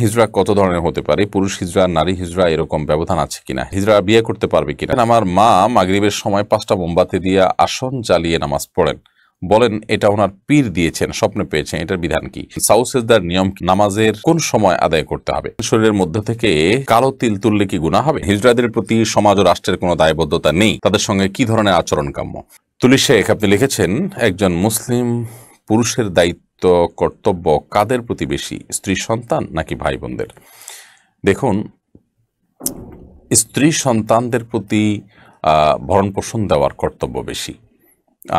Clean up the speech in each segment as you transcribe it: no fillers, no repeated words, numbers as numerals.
হিজড়া কত ধরনের হতে পারে? পুরুষ হিজড়া, নারী হিজড়া এরকম ব্যবধান আছে কিনা? হিজড়া বিয়ে করতে পারবে কিনা? আমার মা মাগরিবের সময় 5টা মোমবাতি দিয়ে আসন জ্বালিয়ে নামাজ পড়েন, বলেন এটা ওনার পীর দিয়েছেন, স্বপ্নে পেয়েছেন, এটার বিধান কি? সাউ সেজদার নিয়ম কি? নামাজের কোন সময় আদায় করতে হবে? শরীরের মধ্য থেকে কালো তিল তুললে কি গুনাহ হবে? হিজড়াদের প্রতি সমাজ ও রাষ্ট্রের কোনো দায়বদ্ধতা নেই, তাদের সঙ্গে কি ধরনের আচরণ কাম্য? তুলি শেখ আপনি লিখেছেন, একজন মুসলিম পুরুষের দায়িত্ব কর্তব্য কাদের প্রতি বেশি, স্ত্রী সন্তান নাকি ভাই বোনদের? দেখুন, স্ত্রী সন্তানদের প্রতি ভরণ পোষণ দেওয়ার কর্তব্য বেশি,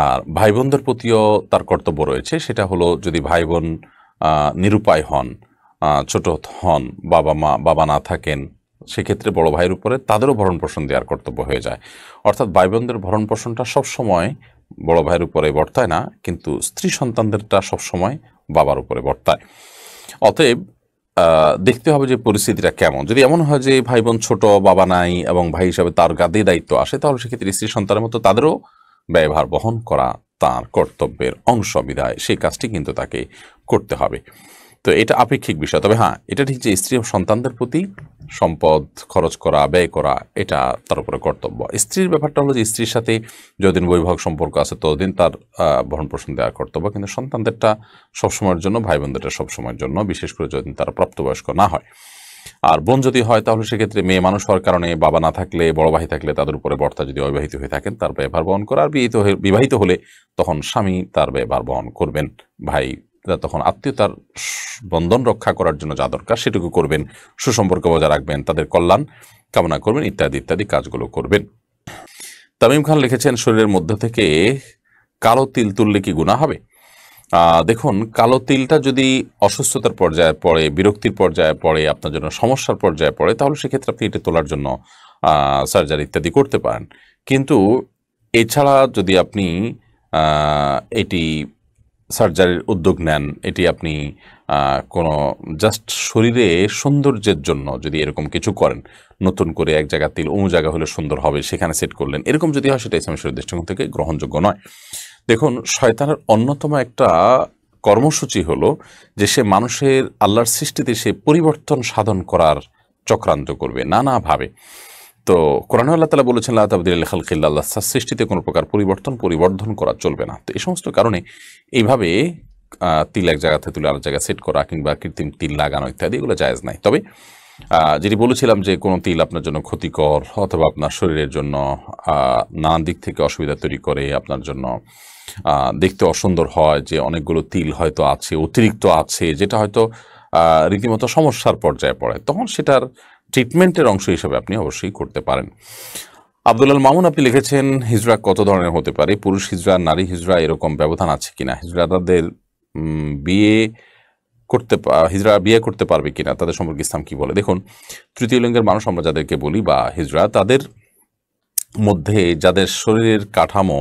আর ভাই বোনদের প্রতিও তার কর্তব্য রয়েছে। সেটা হলো, যদি ভাই বোন নিরুপায় হন, ছোট হন, বাবা না থাকেন, সেক্ষেত্রে বড় ভাইয়ের উপরে তাদেরও ভরণ পোষণ দেওয়ার কর্তব্য হয়ে যায়। অর্থাৎ ভাই বোনদের ভরণ পোষণটা সবসময় বড় ভাইয়ের উপরে বর্তায় না, কিন্তু স্ত্রী সন্তানদেরটা সবসময় বাবার উপরে বর্তায়। অতএব দেখতে হবে যে পরিস্থিতিটা কেমন। যদি এমন হয় যে ভাই বোন ছোট, বাবা নাই এবং ভাই হিসাবে তার গাদে দায়িত্ব আসে, তাহলে সেক্ষেত্রে স্ত্রী সন্তানের মতো তাদেরও ব্যয়ভার বহন করা তার কর্তব্যের অংশ, বিধায় সেই কাজটি কিন্তু তাকে করতে হবে। তো এটা আপেক্ষিক বিষয়। তবে হ্যাঁ, এটা ঠিক যে স্ত্রী ও সন্তানদের প্রতি সম্পদ খরচ করা, ব্যয় করা, এটা তার উপরে কর্তব্য। স্ত্রীর ব্যাপারটা হলো যে স্ত্রীর সাথে যতদিন বৈবাহিক সম্পর্ক আছে ততদিন তার ভরণ পোষণ দেওয়ার কর্তব্য, কিন্তু সন্তানদেরটা সবসময়ের জন্য, ভাই বোনদেরটা সবসময়ের জন্য, বিশেষ করে যতদিন তারা প্রাপ্তবয়স্ক না হয়। আর বোন যদি হয় তাহলে সেক্ষেত্রে মেয়ে মানুষ হওয়ার কারণে বাবা না থাকলে, বড় ভাই থাকলে তাদের উপরে বর্তা যদি অবিবাহিত হয়ে থাকেন তার ব্যয়ভার বহন করা, আর বিবাহিত হলে তখন স্বামী তার ব্যয়ভার বহন করবেন। ভাই তখন আত্মীয়তার বন্ধন রক্ষা করার জন্য যা দরকার সেটুকু করবেন, সুসম্পর্ক বজায় রাখবেন, তাদের কল্যাণ কামনা করবেন, ইত্যাদি ইত্যাদি কাজগুলো করবেন। তামিম খান লিখেছেন, শরীরের মধ্য থেকে কালো তিল তুললে কি গুনাহ হবে? দেখুন, কালো তিলটা যদি অসুস্থতার পর্যায়ে পড়ে, বিরক্তির পর্যায়ে পড়ে, আপনার জন্য সমস্যার পর্যায়ে পড়ে, তাহলে সেক্ষেত্রে আপনি এটা তোলার জন্য সার্জারি ইত্যাদি করতে পারেন। কিন্তু এছাড়া যদি আপনি এটি সার্জারির উদ্যোগ নেন, এটি আপনি কোনো জাস্ট শরীরে সৌন্দর্যের জন্য যদি এরকম কিছু করেন, নতুন করে এক জায়গা তিল অমু জায়গা হলে সুন্দর হবে সেখানে সেট করলেন, এরকম যদি হয়, সেটা ইসলামের শরীর দৃষ্টিকোণ থেকে গ্রহণযোগ্য নয়। দেখুন, শয়তানের অন্যতম একটা কর্মসূচি হলো যে সে মানুষের আল্লাহর সৃষ্টিতে সে পরিবর্তন সাধন করার চক্রান্ত করবে নানাভাবে। তো কোরআনে আল্লাহ তাআলা বলেছেন, লা তাবদীলা লিখালকিল্লাহ, আল্লাহ সৃষ্টিতে কোনো প্রকার পরিবর্ধন করা চলবে না। তো এই সমস্ত কারণে এইভাবে তিল এক জায়গা থেকে তুলে আরেক জায়গায় সেট করা কিংবা কৃত্রিম তিল লাগানো ইত্যাদি এগুলো জায়েজ নাই। তবে যেটি বলেছিলাম যে কোনো তিল আপনার জন্য ক্ষতিকর অথবা আপনার শরীরের জন্য নানান দিক থেকে অসুবিধা তৈরি করে, আপনার জন্য দেখতে অসুন্দর হয়, যে অনেকগুলো তিল হয়তো আছে, অতিরিক্ত আছে, যেটা হয়তো রীতিমতো সমস্যার পর্যায়ে পড়ে, তখন সেটার ট্রিটমেন্টের অংশ হিসেবে আপনি অবশ্যই করতে পারেন। আব্দুল মামুন আপনি লিখেছেন, হিজড়া কত ধরনের হতে পারে? পুরুষ হিজড়া, নারী হিজড়া এরকম ব্যবধান আছে কিনা? হিজড়াদের বিয়ে হিজড়া বিয়ে করতে পারবে কিনা, তাদের সম্পর্কে ইসলাম কি বলে? দেখুন, তৃতীয় লিঙ্গের মানুষ আমরা যাদেরকে বলি বা হিজড়া, তাদের মধ্যে যাদের শরীরের কাঠামো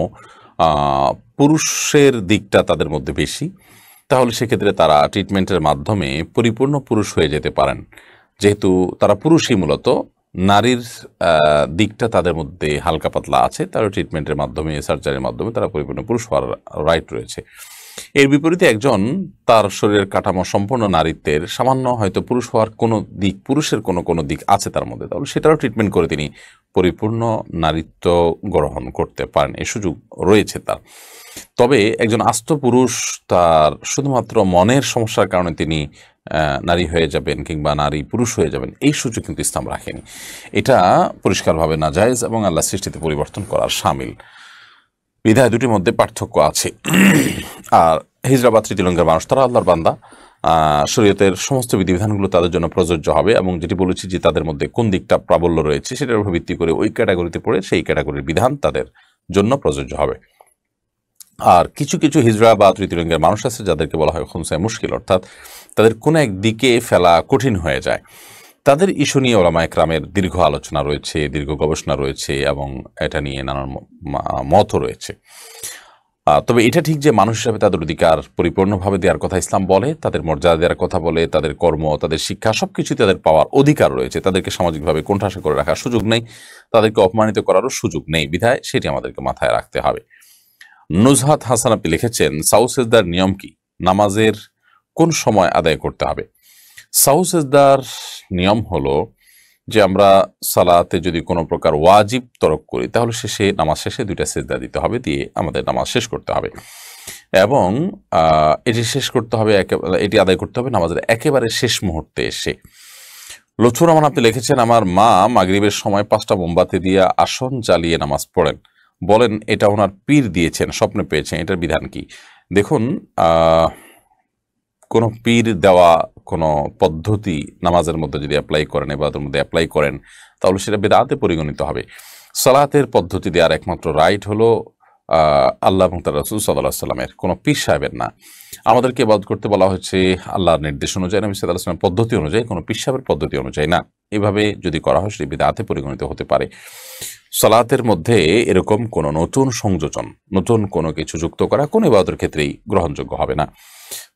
পুরুষের দিকটা তাদের মধ্যে বেশি, তাহলে সেক্ষেত্রে তারা ট্রিটমেন্টের মাধ্যমে পরিপূর্ণ পুরুষ হয়ে যেতে পারেন। যেহেতু তারা পুরুষই মূলত, নারীর দিকটা তাদের মধ্যে হালকা পাতলা আছে, তারা ট্রিটমেন্টের মাধ্যমে, সার্জারির মাধ্যমে তারা পরিপূর্ণ পুরুষ হওয়ার রাইট রয়েছে। এর বিপরীতে একজন তার শরীরের কাঠামো সম্পূর্ণ নারীত্বের, সামান্য হয়তো পুরুষ হওয়ার কোনো দিক, পুরুষের কোনো দিক আছে তার মধ্যে, তাহলে সেটারও ট্রিটমেন্ট করে তিনি পরিপূর্ণ নারীত্ব গ্রহণ করতে পারেন, এই সুযোগ রয়েছে তার। তবে একজন আস্ত পুরুষ, তার শুধুমাত্র মনের সমস্যার কারণে তিনি নারী হয়ে যাবেন কিংবা নারী পুরুষ হয়ে যাবেন, এই সুযোগ কিন্তু ইসলাম রাখেনি। এটা পরিষ্কারভাবে নাজায়েজ এবং আল্লাহ সৃষ্টিতে পরিবর্তন করার শামিল, বিধায় দুটির মধ্যে পার্থক্য আছে। আর হিজড়া বা তৃতীয় লিঙ্গের মানুষ, তারা আল্লাহর বান্দা, শরীয়তের সমস্ত বিধিবিধানগুলো তাদের জন্য প্রযোজ্য হবে, এবং যেটি বলেছি যে তাদের মধ্যে কোন দিকটা প্রাবল্য রয়েছে সেটার উপর ভিত্তি করে ওই ক্যাটাগরিতে পড়ে সেই ক্যাটাগরির বিধান তাদের জন্য প্রযোজ্য হবে। আর কিছু কিছু হিজড়া বা তৃতীয় লিঙ্গের মানুষ আছে যাদেরকে বলা হয় খুনসায়ে মুশকিল, অর্থাৎ তাদের কোনো এক দিকে ফেলা কঠিন হয়ে যায়। তাদের ইস্যু নিয়ে ওলামায়ে কেরামের দীর্ঘ আলোচনা রয়েছে, দীর্ঘ গবেষণা রয়েছে, এবং এটা নিয়ে নানান মতও রয়েছে। তবে এটা ঠিক যে মানুষ হিসাবে তাদের অধিকার পরিপূর্ণভাবে দেওয়ার কথা ইসলাম বলে, তাদের মর্যাদা দেওয়ার কথা বলে, তাদের কর্ম, তাদের শিক্ষা সবকিছু তাদের পাওয়ার অধিকার রয়েছে। তাদেরকে সামাজিকভাবে কোণঠাসা করে রাখার সুযোগ নেই, তাদেরকে অপমানিত করারও সুযোগ নেই, বিধায় সেটি আমাদেরকে মাথায় রাখতে হবে। নুজহাত হাসান আপনি লিখেছেন, সাউ সেজদার নিয়ম কি? নামাজের কোন সময় আদায় করতে হবে? সাহু সেজদার নিয়ম হলো যে আমরা সালাতে যদি কোনো প্রকার ওয়াজিব তরক করি তাহলে নামাজ শেষে 2টা সেজদা দিতে হবে, দিয়ে আমাদের নামাজ শেষ করতে হবে এবং এটি শেষ করতে হবে, এটি আদায় করতে হবে নামাজের একেবারে শেষ মুহূর্তে এসে। লুৎফুর রহমান আপনি লিখেছেন, আমার মা মাগরিবের সময় 5টা মোমবাতি দিয়ে আসন জ্বালিয়ে নামাজ পড়েন, বলেন এটা ওনার পীর দিয়েছেন, স্বপ্নে পেয়েছেন, এটার বিধান কি? দেখুন, কোনো পীর দেওয়া কোনো পদ্ধতি নামাজের মধ্যে যদি অ্যাপ্লাই করেন, ইবাদতের মধ্যে অ্যাপ্লাই করেন, তাহলে সেটা বিদআতে পরিগণিত হবে। সালাতের পদ্ধতি দেওয়ার একমাত্র রাইট হলো আল্লাহ এবং তার রাসূল সাল্লাল্লাহু আলাইহি ওয়াসাল্লামের, কোনো পীর সাহেবের না। আমাদেরকে ইবাদত করতে বলা হচ্ছে আল্লাহর নির্দেশ অনুযায়ী, নবী সাল্লাল্লাহু আলাইহি ওয়াসাল্লামের পদ্ধতি অনুযায়ী, কোনো পীর সাহেবের পদ্ধতি অনুযায়ী না। এভাবে যদি করা হয় সেটি বিদআতে পরিগণিত হতে পারে। সালাতের মধ্যে এরকম কোনো নতুন সংযোজন, নতুন কোনো কিছু যুক্ত করা কোনো ইবাদতের ক্ষেত্রেই গ্রহণযোগ্য হবে না।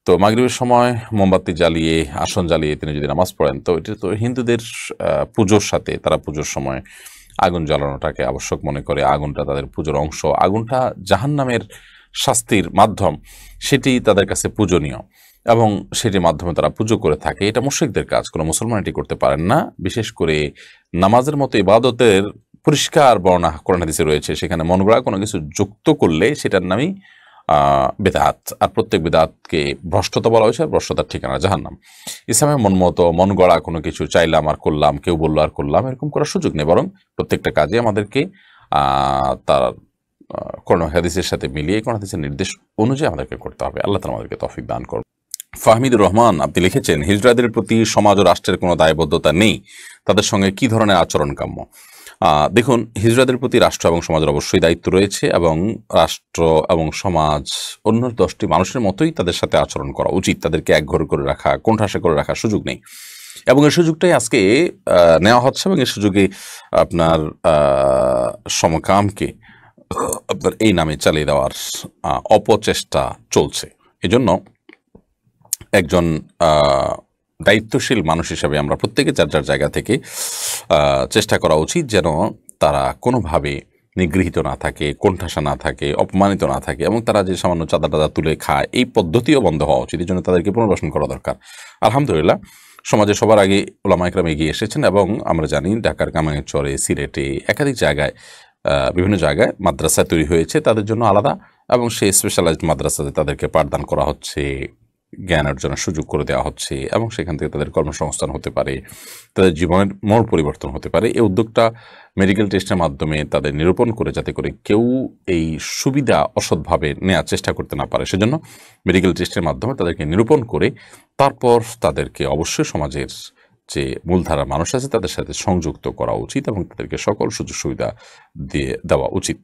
তো মাগরিবের সময় মোমবাতি জ্বালিয়ে, আসন জ্বালিয়ে তিনি যদি নামাজ পড়েন, তো এটা তো হিন্দুদের পুজোর সাথে, তারা পুজোর সময় আগুন জ্বালানোটাকে আবশ্যক মনে করে, আগুনটা তাদের পুজোর অংশ, আগুনটা জাহান্নামের শাস্তির মাধ্যম, সেটি তাদের কাছে পূজনীয় এবং সেটির মাধ্যমে তারা পুজো করে থাকে। এটা মুশরিকদের কাজ, কোনো মুসলমান এটি করতে পারেন না। বিশেষ করে নামাজের মতো ইবাদতের পরিষ্কার বর্ণনা কোরআন হাদিসে রয়েছে, সেখানে মন গড়া কোনো কিছু যুক্ত করলে সেটার নামই বেদাত। আর প্রত্যেক বেদাতকে ভ্রষ্টতা বলা হয়েছে, আর ভ্রষ্টতার ঠিকানা জাহান্নাম। ইসলামে মন মতো, মন গড়া কোনো কিছু চাইলাম আর করলাম, কেউ বললো আর করলাম, এরকম করার সুযোগ নেই। বরং প্রত্যেকটা কাজে আমাদেরকে তার কোরআন হাদিসের সাথে মিলিয়ে, কোরআন হাদিসের নির্দেশ অনুযায়ী আমাদেরকে করতে হবে। আল্লাহ তাআলা আমাদেরকে তৌফিক দান করুন। ফাহমিদুর রহমান আপনি লিখেছেন, হিজড়াদের প্রতি সমাজ ও রাষ্ট্রের কোনো দায়বদ্ধতা নেই, তাদের সঙ্গে কি ধরনের আচরণ কাম্য? দেখুন, হিজড়াদের প্রতি রাষ্ট্র এবং সমাজের অবশ্যই দায়িত্ব রয়েছে এবং রাষ্ট্র এবং সমাজ অন্য 10টি মানুষের মতোই তাদের সাথে আচরণ করা উচিত। তাদেরকে একঘরে করে রাখা, কোণঠাসা করে রাখার সুযোগ নেই এবং এই সুযোগটাই আজকে নেওয়া হচ্ছে এবং এই সুযোগে আপনার সমকামকে আপনার এই নামে চালিয়ে দেওয়ার অপচেষ্টা চলছে। এজন্য একজন দায়িত্বশীল মানুষ হিসেবে আমরা প্রত্যেকে যার যার জায়গা থেকে চেষ্টা করা উচিত যেন তারা কোনোভাবে নিগৃহীত না থাকে, কোণঠাসা না থাকে, অপমানিত না থাকে এবং তারা যে সামান্য চাঁদা টাদা তুলে খায়, এই পদ্ধতিও বন্ধ হওয়া উচিত। এই জন্য তাদেরকে পুনর্বাসন করা দরকার। আলহামদুলিল্লাহ, সমাজে সবার আগে ওলামা ইকরাম এগিয়ে এসেছেন এবং আমরা জানি ঢাকার কামারচরে, সিলেটে, একাধিক জায়গায়, বিভিন্ন জায়গায় মাদ্রাসা তৈরি হয়েছে তাদের জন্য আলাদা, এবং সেই স্পেশালাইজড মাদ্রাসাতে তাদেরকে পাঠদান করা হচ্ছে, জ্ঞান অর্জনের সুযোগ করে দেওয়া হচ্ছে এবং সেখান থেকে তাদের কর্মসংস্থান হতে পারে, তাদের জীবনের মোড় পরিবর্তন হতে পারে। এই উদ্যোগটা মেডিকেল টেস্টের মাধ্যমে তাদের নিরূপণ করে, যাতে করে কেউ এই সুবিধা অসৎভাবে নেওয়ার চেষ্টা করতে না পারে, সেজন্য মেডিকেল টেস্টের মাধ্যমে তাদেরকে নিরূপণ করে তারপর তাদেরকে অবশ্যই সমাজের যে মূলধারার মানুষ আছে তাদের সাথে সংযুক্ত করা উচিত এবং তাদেরকে সকল সুযোগ সুবিধা দিয়ে দেওয়া উচিত।